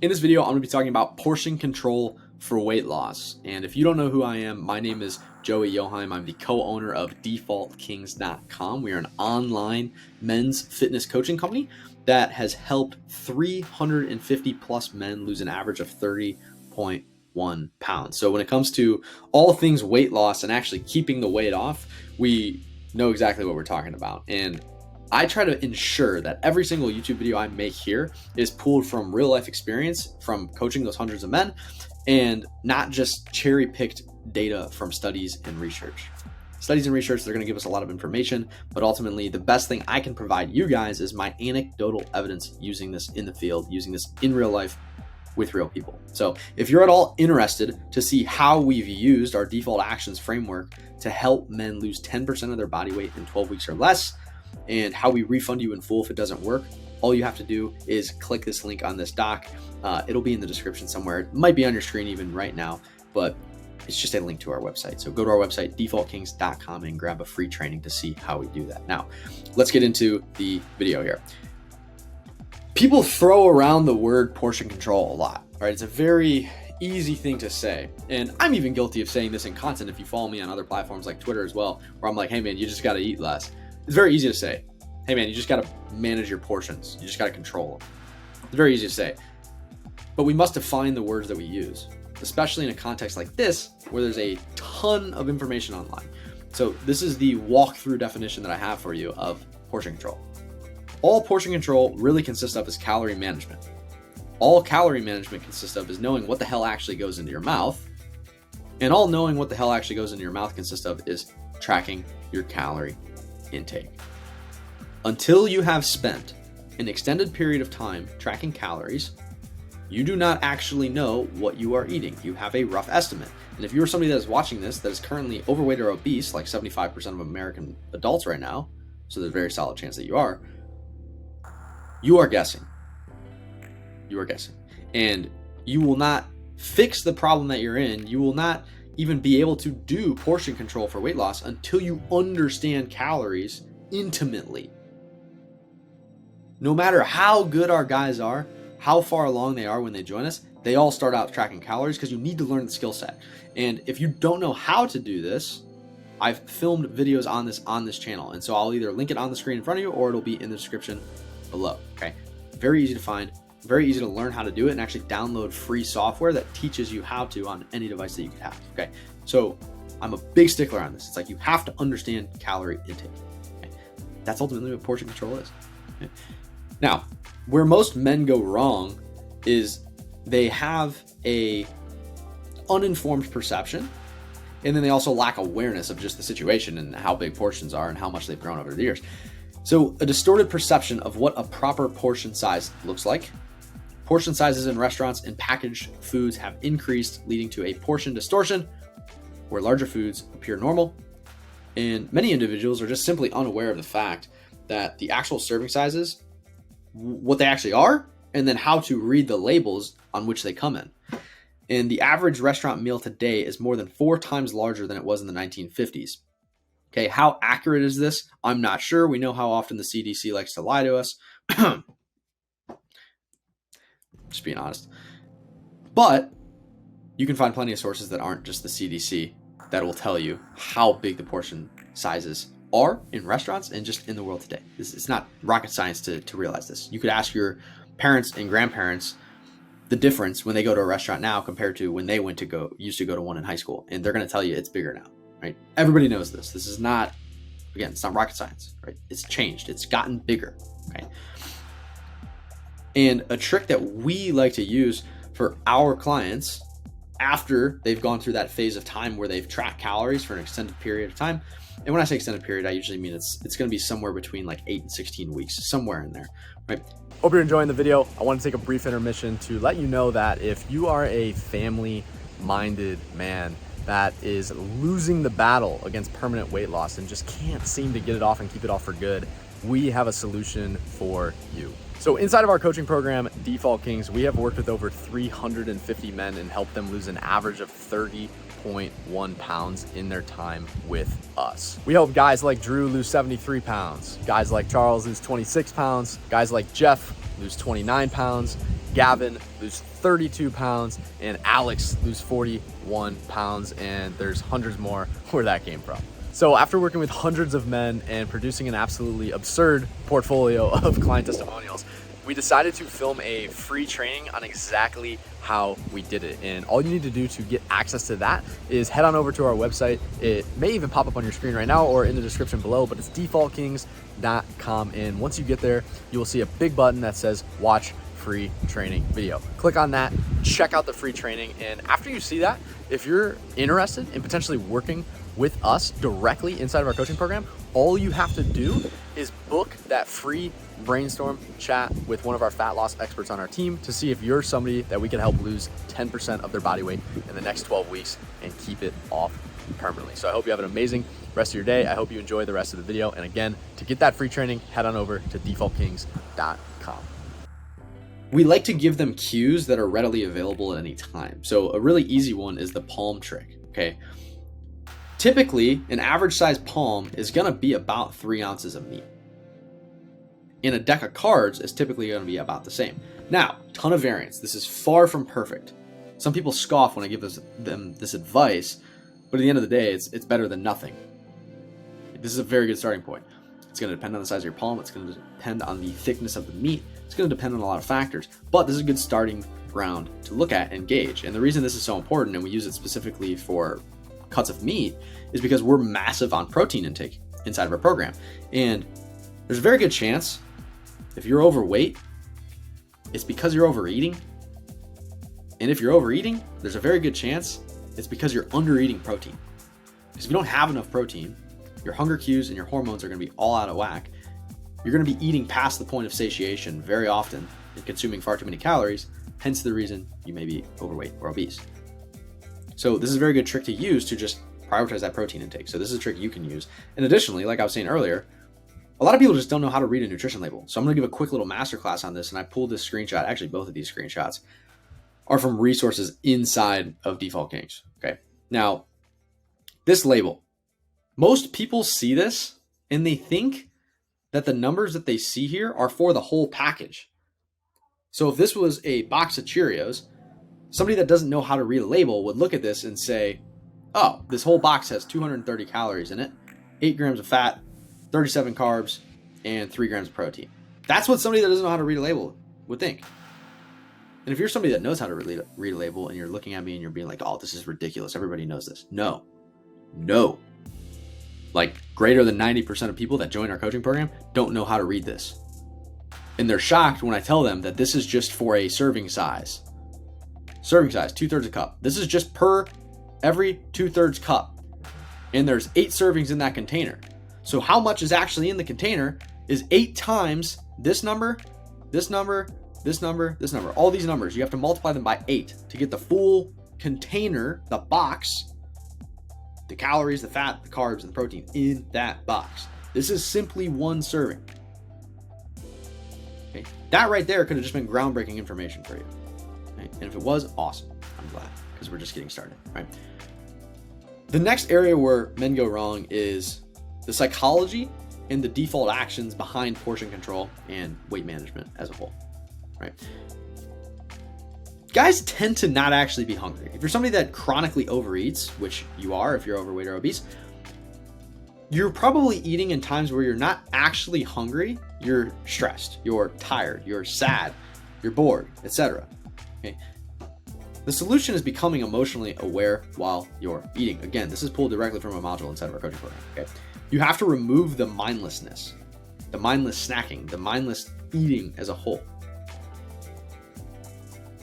In this video, I'm going to be talking about portion control for weight loss. And if you don't know who I am, my name is Joey Joheim. I'm the co-owner of defaultkings.com. We are an online men's fitness coaching company that has helped 350 plus men lose an average of 30.1 pounds. So when it comes to all things weight loss and actually keeping the weight off, we know exactly what we're talking about. And I try to ensure that every single YouTube video I make here is pulled from real life experience from coaching those hundreds of men and not just cherry picked data from studies and research. Studies and research, they're going to give us a lot of information, but ultimately the best thing I can provide you guys is my anecdotal evidence using this in the field, using this in real life with real people. So if you're at all interested to see how we've used our default actions framework to help men lose 10% of their body weight in 12 weeks or less, and how we refund you in full if it doesn't work, all you have to do is click this link on this doc. It'll be in the description somewhere. It might be on your screen even right now, but it's just a link to our website. So go to our website, defaultkings.com, and grab a free training to see how we do that. Now, let's get into the video here. People throw around the word portion control a lot, right? It's a very easy thing to say. And I'm even guilty of saying this in content if you follow me on other platforms like Twitter as well, where I'm like, hey man, you just got to eat less. It's very easy to say, hey man, you just got to manage your portions. You just got to control them. It's very easy to say, but we must define the words that we use, especially in a context like this, where there's a ton of information online. So this is the walkthrough definition that I have for you of portion control. All portion control really consists of is calorie management. All calorie management consists of is knowing what the hell actually goes into your mouth. And all knowing what the hell actually goes into your mouth consists of is tracking your calorie intake. Until you have spent an extended period of time tracking calories, you do not actually know what you are eating. You have a rough estimate. And if you're somebody that is watching this that is currently overweight or obese, like 75% of American adults right now, so there's a very solid chance that you are guessing. You are guessing. And you will not fix the problem that you're in. You will not even be able to do portion control for weight loss until you understand calories intimately. No matter how good our guys are, how far along they are when they join us, they all start out tracking calories because you need to learn the skill set. And if you don't know how to do this, I've filmed videos on this channel. And so I'll either link it on the screen in front of you or it'll be in the description below. Okay. Very easy to find, very easy to learn how to do it, and actually download free software that teaches you how to on any device that you could have. Okay. So I'm a big stickler on this. It's like you have to understand calorie intake. Okay? That's ultimately what portion control is. Okay? Now, where most men go wrong is they have a uninformed perception, and then they also lack awareness of just the situation and how big portions are and how much they've grown over the years. So a distorted perception of what a proper portion size looks like. Portion sizes in restaurants and packaged foods have increased, leading to a portion distortion where larger foods appear normal. And many individuals are just simply unaware of the fact that the actual serving sizes, what they actually are, and then how to read the labels on which they come in. And the average restaurant meal today is more than 4 times larger than it was in the 1950s. Okay, how accurate is this? I'm not sure. We know how often the CDC likes to lie to us. Just being honest. But you can find plenty of sources that aren't just the CDC that will tell you how big the portion sizes are in restaurants and just in the world today. It's not rocket science to realize this. You could ask your parents and grandparents the difference when they go to a restaurant now compared to when they used to go to one in high school, and they're going to tell you it's bigger now, right? Everybody knows this. This is not, again, it's not rocket science, right? It's changed. It's gotten bigger, okay? And a trick that we like to use for our clients after they've gone through that phase of time where they've tracked calories for an extended period of time. And when I say extended period, I usually mean it's going to be somewhere between like 8 and 16 weeks, somewhere in there, right? Hope you're enjoying the video. I want to take a brief intermission to let you know that if you are a family-minded man that is losing the battle against permanent weight loss and just can't seem to get it off and keep it off for good, we have a solution for you. So inside of our coaching program, Default Kings, we have worked with over 350 men and helped them lose an average of 30.1 pounds in their time with us. We help guys like Drew lose 73 pounds, guys like Charles lose 26 pounds, guys like Jeff lose 29 pounds, Gavin lose 32 pounds, and Alex lose 41 pounds, and there's hundreds more where that came from. So after working with hundreds of men and producing an absolutely absurd portfolio of client testimonials, we decided to film a free training on exactly how we did it. And all you need to do to get access to that is head on over to our website. It may even pop up on your screen right now or in the description below, but it's defaultkings.com. And once you get there, you will see a big button that says watch free training video. Click on that, check out the free training. And after you see that, if you're interested in potentially working with us directly inside of our coaching program, all you have to do is book that free brainstorm chat with one of our fat loss experts on our team to see if you're somebody that we can help lose 10% of their body weight in the next 12 weeks and keep it off permanently. So I hope you have an amazing rest of your day. I hope you enjoy the rest of the video. And again, to get that free training, head on over to defaultkings.com. We like to give them cues that are readily available at any time. So a really easy one is the palm trick, okay? Typically, an average size palm is going to be about 3 ounces of meat. In a deck of cards, it's typically going to be about the same. Now, ton of variance. This is far from perfect. Some people scoff when I give them this advice, but at the end of the day, it's better than nothing. This is a very good starting point. It's going to depend on the size of your palm. It's going to depend on the thickness of the meat. It's going to depend on a lot of factors, but this is a good starting ground to look at and gauge. And the reason this is so important, and we use it specifically for cuts of meat, is because we're massive on protein intake inside of our program. And there's a very good chance if you're overweight, it's because you're overeating. And if you're overeating, there's a very good chance it's because you're undereating protein. Because if you don't have enough protein, your hunger cues and your hormones are going to be all out of whack. You're going to be eating past the point of satiation very often and consuming far too many calories, hence the reason you may be overweight or obese. So this is a very good trick to use to just prioritize that protein intake. So this is a trick you can use. And additionally, like I was saying earlier, a lot of people just don't know how to read a nutrition label. So I'm going to give a quick little masterclass on this. And I pulled this screenshot. Actually, both of these screenshots are from resources inside of Default Kings. Okay. Now, this label, most people see this and they think that the numbers that they see here are for the whole package. So if this was a box of Cheerios, somebody that doesn't know how to read a label would look at this and say, oh, this whole box has 230 calories in it, 8 grams of fat, 37 carbs, and 3 grams of protein. That's what somebody that doesn't know how to read a label would think. And if you're somebody that knows how to read a label and you're looking at me and you're being like, oh, this is ridiculous, everybody knows this. No. Like greater than 90% of people that join our coaching program don't know how to read this. And they're shocked when I tell them that this is just for a serving size. Serving size, 2/3 a cup. This is just per every 2/3 cup. And there's 8 servings in that container. So how much is actually in the container is 8 times this number, this number, this number, this number. All these numbers, you have to multiply them by 8 to get the full container, the box, the calories, the fat, the carbs, and the protein in that box. This is simply one serving. Okay. That right there could have just been groundbreaking information for you. Okay. And if it was, awesome. I'm glad, because we're just getting started, right? The next area where men go wrong is the psychology and the default actions behind portion control and weight management as a whole, right? Guys tend to not actually be hungry. If you're somebody that chronically overeats, which you are if you're overweight or obese, you're probably eating in times where you're not actually hungry. You're stressed, you're tired, you're sad, you're bored, etc. Okay. The solution is becoming emotionally aware while you're eating. Again, this is pulled directly from a module inside of our coaching program. Okay. You have to remove the mindlessness, the mindless snacking, the mindless eating as a whole.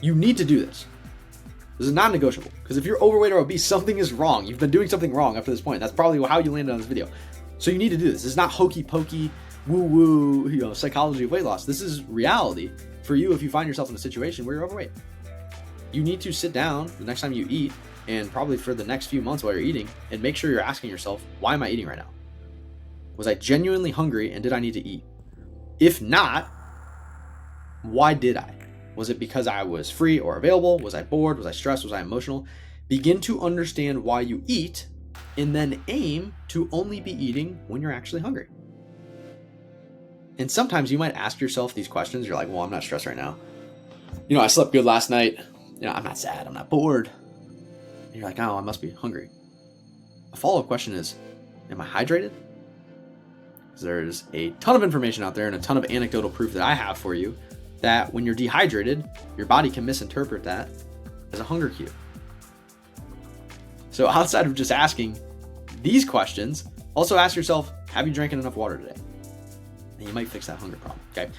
You need to do this. This is non-negotiable, because if you're overweight or obese, something is wrong. You've been doing something wrong up to this point. That's probably how you landed on this video. So you need to do this. This is not hokey pokey, woo-woo, psychology of weight loss. This is reality for you if you find yourself in a situation where you're overweight. You need to sit down the next time you eat, and probably for the next few months while you're eating, and make sure you're asking yourself, why am I eating right now? Was I genuinely hungry, and did I need to eat? If not, why did I? Was it because I was free or available? Was I bored? Was I stressed? Was I emotional? Begin to understand why you eat, and then aim to only be eating when you're actually hungry. And sometimes you might ask yourself these questions. You're like, well, I'm not stressed right now. I slept good last night. I'm not sad. I'm not bored. And you're like, oh, I must be hungry. A follow-up question is, am I hydrated? Because there's a ton of information out there and a ton of anecdotal proof that I have for you that when you're dehydrated, your body can misinterpret that as a hunger cue. So outside of just asking these questions, also ask yourself, have you drank enough water today? And you might fix that hunger problem, okay?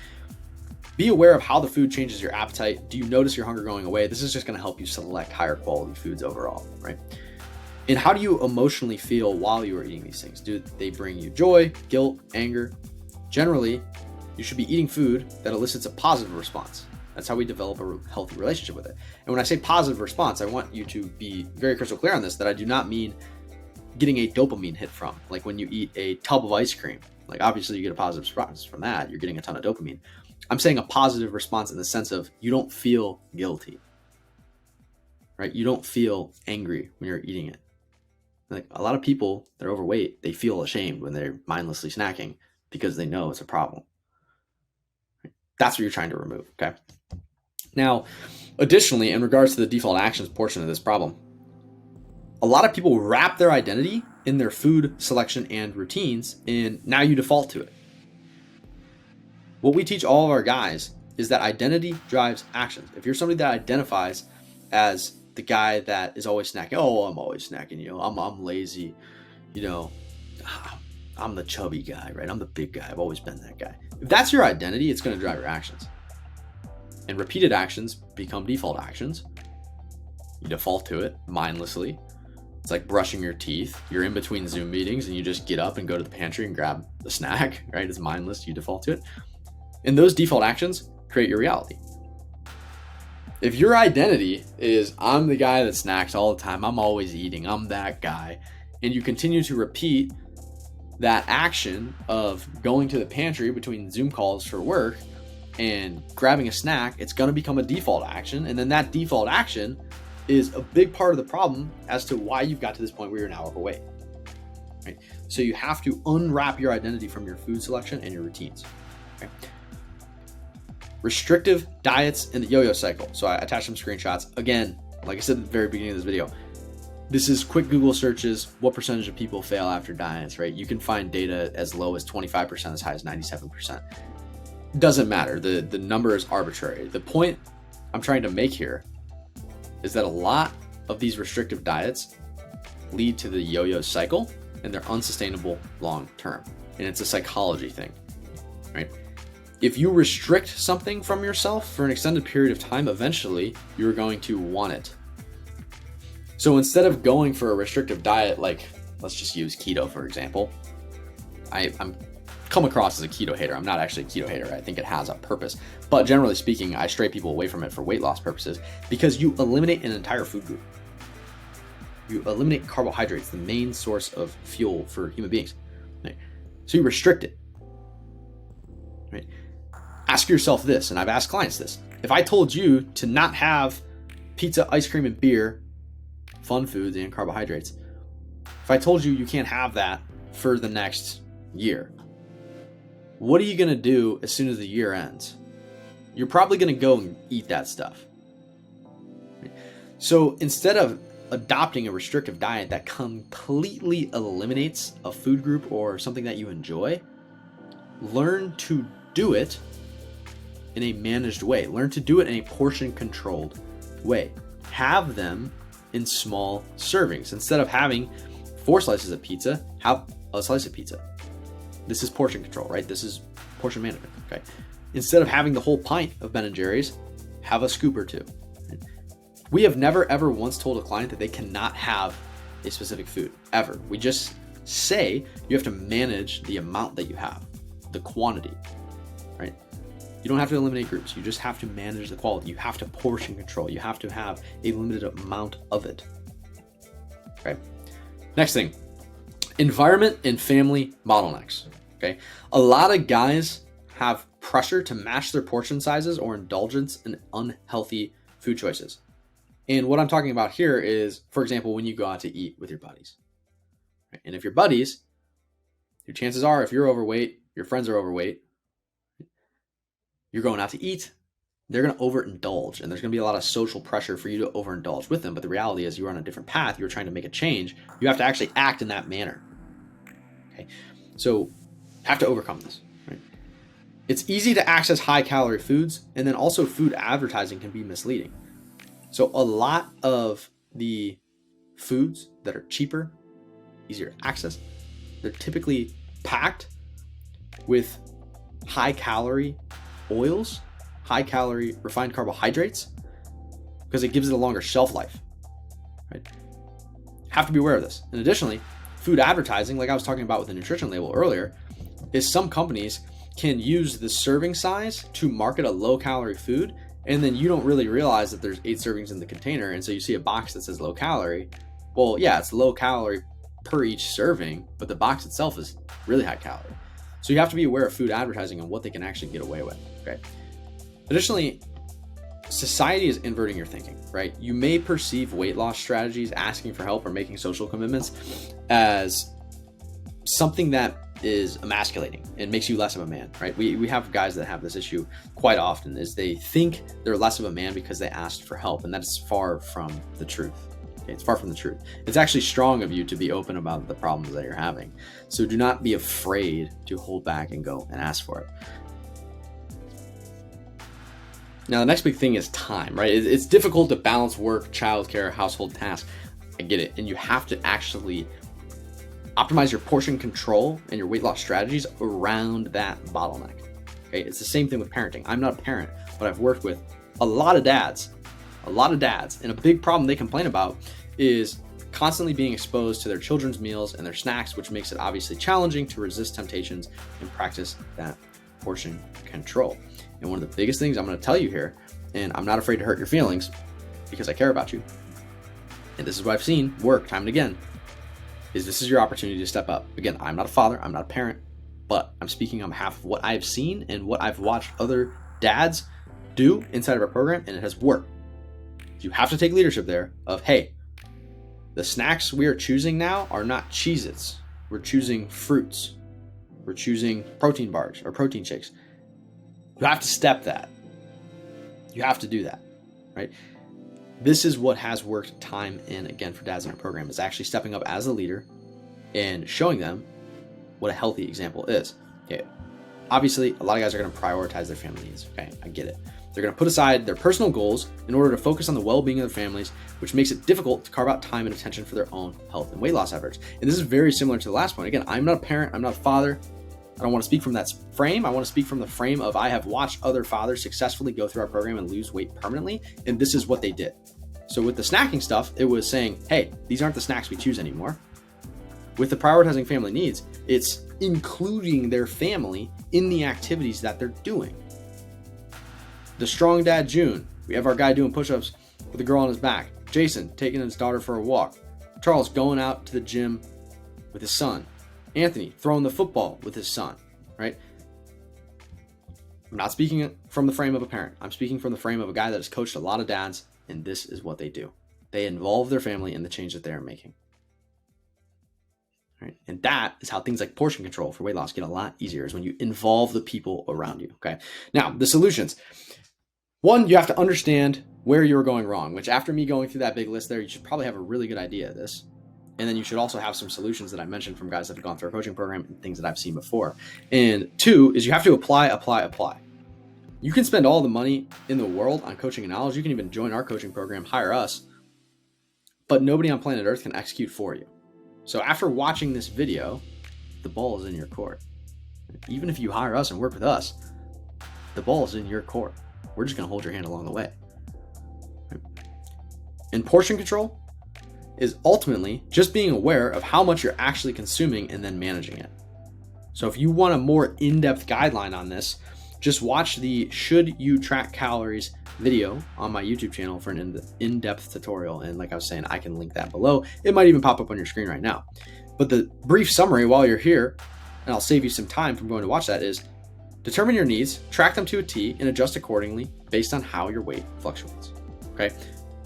Be aware of how the food changes your appetite. Do you notice your hunger going away? This is just going to help you select higher quality foods overall, right? And how do you emotionally feel while you are eating these things? Do they bring you joy, guilt, anger? Generally, you should be eating food that elicits a positive response. That's how we develop a healthy relationship with it. And when I say positive response, I want you to be very crystal clear on this, that I do not mean getting a dopamine hit from, like when you eat a tub of ice cream. Like obviously you get a positive response from that. You're getting a ton of dopamine. I'm saying a positive response in the sense of you don't feel guilty, right? You don't feel angry when you're eating it. Like a lot of people that are overweight, they feel ashamed when they're mindlessly snacking because they know it's a problem. That's what you're trying to remove, okay? Now, additionally, in regards to the default actions portion of this problem, a lot of people wrap their identity in their food selection and routines, and now you default to it. What we teach all of our guys is that identity drives actions. If you're somebody that identifies as the guy that is always snacking, oh, I'm always snacking, I'm lazy, I'm the chubby guy, right? I'm the big guy. I've always been that guy. If that's your identity, it's going to drive your actions. And repeated actions become default actions. You default to it mindlessly. It's like brushing your teeth. You're in between Zoom meetings and you just get up and go to the pantry and grab the snack, right? It's mindless. You default to it. And those default actions create your reality. If your identity is, I'm the guy that snacks all the time, I'm always eating, I'm that guy, and you continue to repeat that action of going to the pantry between Zoom calls for work and grabbing a snack, it's going to become a default action. And then that default action is a big part of the problem as to why you've got to this point where you're now overweight. Right? So you have to unwrap your identity from your food selection and your routines. Okay? Restrictive diets in the yo-yo cycle. So I attached some screenshots. Again, like I said at the very beginning of this video, this is quick Google searches. What percentage of people fail after diets, right? You can find data as low as 25%, as high as 97%. Doesn't matter. The number is arbitrary. The point I'm trying to make here is that a lot of these restrictive diets lead to the yo-yo cycle and they're unsustainable long term. And it's a psychology thing, right? If you restrict something from yourself for an extended period of time, eventually you're going to want it. So instead of going for a restrictive diet, like let's just use keto, for example, I'm come across as a keto hater. I'm not actually a keto hater. I think it has a purpose. But generally speaking, I stray people away from it for weight loss purposes because you eliminate an entire food group. You eliminate carbohydrates, the main source of fuel for human beings. Right? So you restrict it. Right? Ask yourself this, and I've asked clients this. If I told you to not have pizza, ice cream, and beer, fun foods, and carbohydrates, if I told you you can't have that for the next year, what are you going to do as soon as the year ends? You're probably going to go and eat that stuff. So instead of adopting a restrictive diet that completely eliminates a food group or something that you enjoy, learn to do it in a managed way. Learn to do it in a portion-controlled way. Have them in small servings. Instead of having 4 slices of pizza, have a slice of pizza. This is portion control, right? This is portion management, okay? Instead of having the whole pint of Ben & Jerry's, have a scoop or 2. We have never, ever once told a client that they cannot have a specific food, ever. We just say you have to manage the amount that you have, the quantity, right? You don't have to eliminate groups. You just have to manage the quality. You have to portion control. You have to have a limited amount of it, right? Next thing, environment and family bottlenecks, okay? A lot of guys have pressure to match their portion sizes or indulgence in unhealthy food choices. And what I'm talking about here is, for example, when you go out to eat with your buddies. Right? And if your buddies, your chances are, if you're overweight, your friends are overweight, you're going out to eat, they're going to overindulge, and there's going to be a lot of social pressure for you to overindulge with them. But the reality is you're on a different path. You're trying to make a change. You have to actually act in that manner. Okay. So have to overcome this, right? It's easy to access high calorie foods, and then also food advertising can be misleading. So a lot of the foods that are cheaper, easier to access, they're typically packed with high calorie oils, high calorie refined carbohydrates, because it gives it a longer shelf life, right? Have to be aware of this. And additionally, food advertising, like I was talking about with the nutrition label earlier, is some companies can use the serving size to market a low calorie food, and then you don't really realize that there's 8 servings in the container, and so you see a box that says low calorie. Well, yeah, it's low calorie per each serving, but the box itself is really high calorie. So you have to be aware of food advertising and what they can actually get away with, okay? Additionally, society is inverting your thinking, right? You may perceive weight loss strategies, asking for help, or making social commitments as something that is emasculating and makes you less of a man, right? We have guys that have this issue quite often, is they think they're less of a man because they asked for help, and that is far from the truth. Okay, it's far from the truth. It's actually strong of you to be open about the problems that you're having. So do not be afraid to hold back and go and ask for it. Now, the next big thing is time, right? It's difficult to balance work, childcare, household tasks. I get it. And you have to actually optimize your portion control and your weight loss strategies around that bottleneck. Okay, it's the same thing with parenting. I'm not a parent, but I've worked with a lot of dads, and a big problem they complain about is constantly being exposed to their children's meals and their snacks, which makes it obviously challenging to resist temptations and practice that portion control. And one of the biggest things I'm going to tell you here, and I'm not afraid to hurt your feelings because I care about you, and this is what I've seen work time and again, is this is your opportunity to step up. Again, I'm not a father, I'm not a parent, but I'm speaking on behalf of what I've seen and what I've watched other dads do inside of our program, and it has worked. You have to take leadership there of, hey, the snacks we are choosing now are not Cheez-Its. We're choosing fruits. We're choosing protein bars or protein shakes. You have to step that. You have to do that, right? This is what has worked time and again for dads in our program, is actually stepping up as a leader and showing them what a healthy example is. Okay, obviously, a lot of guys are going to prioritize their family needs. Okay, I get it. They're going to put aside their personal goals in order to focus on the well-being of their families, which makes it difficult to carve out time and attention for their own health and weight loss efforts. And this is very similar to the last point. Again, I'm not a parent. I'm not a father. I don't want to speak from that frame. I want to speak from the frame of I have watched other fathers successfully go through our program and lose weight permanently, and this is what they did. So with the snacking stuff, it was saying, hey, these aren't the snacks we choose anymore. With the prioritizing family needs, it's including their family in the activities that they're doing. The strong dad, June, we have our guy doing push-ups with a girl on his back. Jason taking his daughter for a walk. Charles going out to the gym with his son. Anthony throwing the football with his son, right? I'm not speaking from the frame of a parent. I'm speaking from the frame of a guy that has coached a lot of dads, and this is what they do. They involve their family in the change that they are making. Right? And that is how things like portion control for weight loss get a lot easier, is when you involve the people around you. Okay. Now, the solutions. One, you have to understand where you're going wrong, which after me going through that big list there, you should probably have a really good idea of this. And then you should also have some solutions that I mentioned from guys that have gone through our coaching program and things that I've seen before. And two is you have to apply. You can spend all the money in the world on coaching and knowledge. You can even join our coaching program, hire us, but nobody on planet Earth can execute for you. So after watching this video, the ball is in your court. Even if you hire us and work with us, the ball is in your court. We're just going to hold your hand along the way. And portion control is ultimately just being aware of how much you're actually consuming and then managing it. So if you want a more in-depth guideline on this, just watch the Should You Track Calories video on my YouTube channel for an in-depth tutorial. And like I was saying, I can link that below. It might even pop up on your screen right now. But the brief summary while you're here, and I'll save you some time from going to watch that, is determine your needs, track them to a T, and adjust accordingly based on how your weight fluctuates. Okay,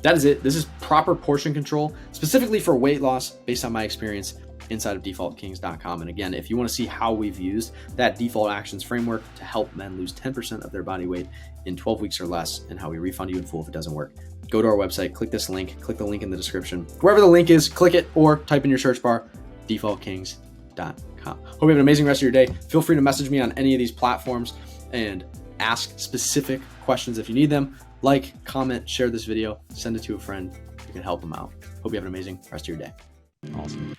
that is it. This is proper portion control, specifically for weight loss based on my experience inside of defaultkings.com. And again, if you want to see how we've used that default actions framework to help men lose 10% of their body weight in 12 weeks or less, and how we refund you in full if it doesn't work, go to our website, click this link, click the link in the description. Wherever the link is, click it or type in your search bar, defaultkings.com. Hope you have an amazing rest of your day. Feel free to message me on any of these platforms and ask specific questions if you need them. Like, comment, share this video, send it to a friend. You can help them out. Hope you have an amazing rest of your day. Awesome.